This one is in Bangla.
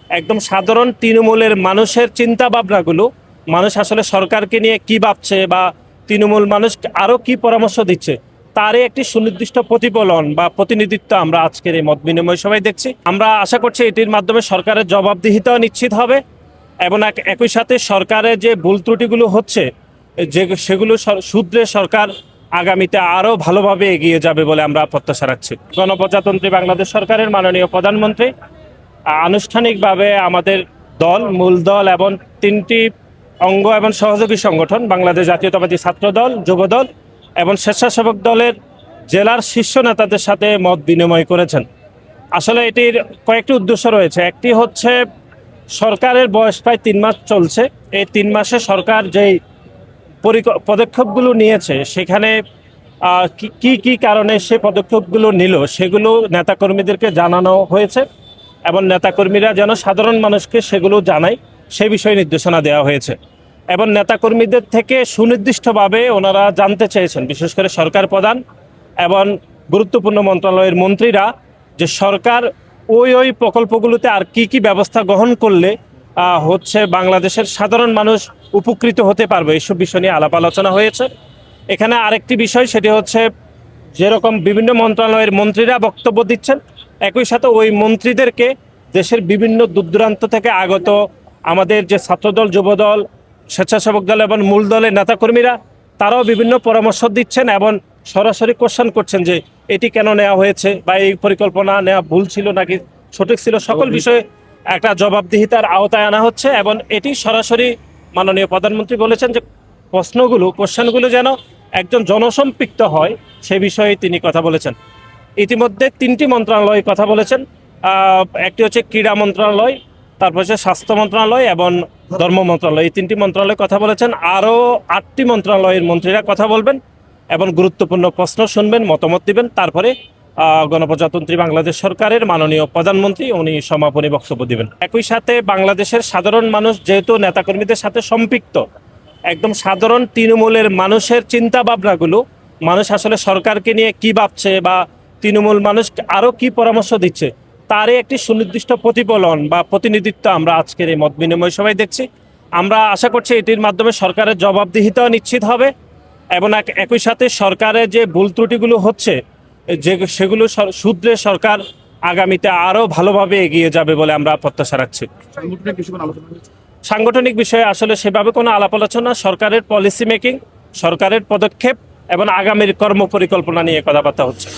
একদম সাধারণ তৃণমূলের মানুষের চিন্তা ভাবনাগুলো, মানুষ আসলে সরকারকে নিয়ে কি ভাবছে বা তৃণমূল মানুষ আরও কি পরামর্শ দিচ্ছে, তারই একটি সুনির্দিষ্ট প্রতিফলন বা প্রতিনিধিত্ব আমরা আজকের এই মত বিনিময় সভায় দেখছি। আমরা আশা করছি এটির মাধ্যমে সরকারের জবাবদিহিতাও নিশ্চিত হবে এবং একই সাথে সরকারের যে ভুল ত্রুটিগুলো হচ্ছে সেগুলো শুধরে সরকার আগামীতে আরও ভালোভাবে এগিয়ে যাবে বলে আমরা প্রত্যাশা রাখছি। গণপ্রজাতন্ত্রী বাংলাদেশ সরকারের মাননীয় প্রধানমন্ত্রী আনুষ্ঠানিকভাবে আমাদের দল, মূল দল এবং 3টি অঙ্গ এবং সহযোগী সংগঠন বাংলাদেশ জাতীয়তাবাদী ছাত্র দল, যুব দল এবং স্বেচ্ছাসেবক দলের জেলার শীর্ষ নেতাদের সাথে মত বিনিময় করেছেন। আসলে এটির কয়েকটি উদ্দেশ্য রয়েছে। একটি হচ্ছে সরকারের বয়স প্রায় 3 মাস চলছে। এই 3 মাসে সরকার যেই পদক্ষেপগুলো নিয়েছে সেখানে কি কি কারণে সে পদক্ষেপগুলো নিল সেগুলো নেতাকর্মীদেরকে জানানো হয়েছে এবং নেতাকর্মীরা যেন সাধারণ মানুষকে সেগুলো জানায় সে বিষয়ে নির্দেশনা দেওয়া হয়েছে এবং নেতাকর্মীদের থেকে সুনির্দিষ্টভাবে ওনারা জানতে চেয়েছেন, বিশেষ করে সরকার প্রধান এবং গুরুত্বপূর্ণ মন্ত্রণালয়ের মন্ত্রীরা, যে সরকার ওই প্রকল্পগুলোতে আর কি কি ব্যবস্থা গ্রহণ করলে হচ্ছে বাংলাদেশের সাধারণ মানুষ উপকৃত হতে পারবে, এইসব বিষয় নিয়ে আলাপ আলোচনা হয়েছে। এখানে আরেকটি বিষয়, সেটি হচ্ছে যেরকম বিভিন্ন মন্ত্রণালয়ের মন্ত্রীরা বক্তব্য দিচ্ছেন, একই সাথে ওই মন্ত্রীদেরকে দেশের বিভিন্ন দূরদূরান্ত থেকে আগত আমাদের যে ছাত্রদল, যুবদল, স্বেচ্ছাসেবক দল এবং মূল দলের নেতাকর্মীরা তারাও বিভিন্ন পরামর্শ দিচ্ছেন এবং সরাসরি কোশ্চেন করছেন যে এটি কেন নেওয়া হয়েছে বা এই পরিকল্পনা নেওয়া ভুল ছিল নাকি সঠিক ছিল, সকল বিষয়ে একটা জবাবদিহিতার আওতায় আনা হচ্ছে এবং এটি সরাসরি মাননীয় প্রধানমন্ত্রী বলেছেন যে কোশ্চেনগুলো যেন একজন জনসম্পৃক্ত হয় সে বিষয়ে তিনি কথা বলেছেন। ইতিমধ্যে 3টি মন্ত্রণালয় কথা বলেছেন। একটি হচ্ছে ক্রীড়া মন্ত্রণালয়, তারপর হচ্ছে স্বাস্থ্য মন্ত্রণালয় এবং ধর্ম মন্ত্রণালয়। এই 3টি মন্ত্রণালয় কথা বলেছেন। আরও 8টি মন্ত্রণালয়ের মন্ত্রীরা কথা বলবেন এবং গুরুত্বপূর্ণ প্রশ্ন শুনবেন, মতামত দিবেন। তারপরে গণপ্রজাতন্ত্রী বাংলাদেশ সরকারের মাননীয় প্রধানমন্ত্রী উনি সমাপনী বক্তব্য দিবেন। একই সাথে বাংলাদেশের সাধারণ মানুষ যেহেতু নেতাকর্মীদের সাথে সম্পৃক্ত, একদম সাধারণ তৃণমূলের মানুষের চিন্তা ভাবনাগুলো, মানুষ আসলে সরকারকে নিয়ে কি ভাবছে বা তৃণমূল মানুষ আরও কি পরামর্শ দিচ্ছে, তারই একটি সুনির্দিষ্ট প্রতিফলন বা প্রতিনিধিত্ব আমরা আজকের এই মত বিনিময় সভায় দেখছি। আমরা আশা করছি এটির মাধ্যমে সরকারের জবাবদিহিতাও নিশ্চিত হবে এবং একই সাথে সরকারের যে ভুল ত্রুটিগুলো হচ্ছে সেগুলো শুধরে সরকার আগামীতে আরও ভালোভাবে এগিয়ে যাবে বলে আমরা প্রত্যাশা রাখছি। সাংগঠনিক বিষয়ে আসলে সেভাবে কোনো আলাপ আলোচনা, সরকারের পলিসি মেকিং, সরকারের পদক্ষেপ এবং আগামীর কর্মপরিকল্পনা নিয়ে কথাবার্তা হচ্ছে।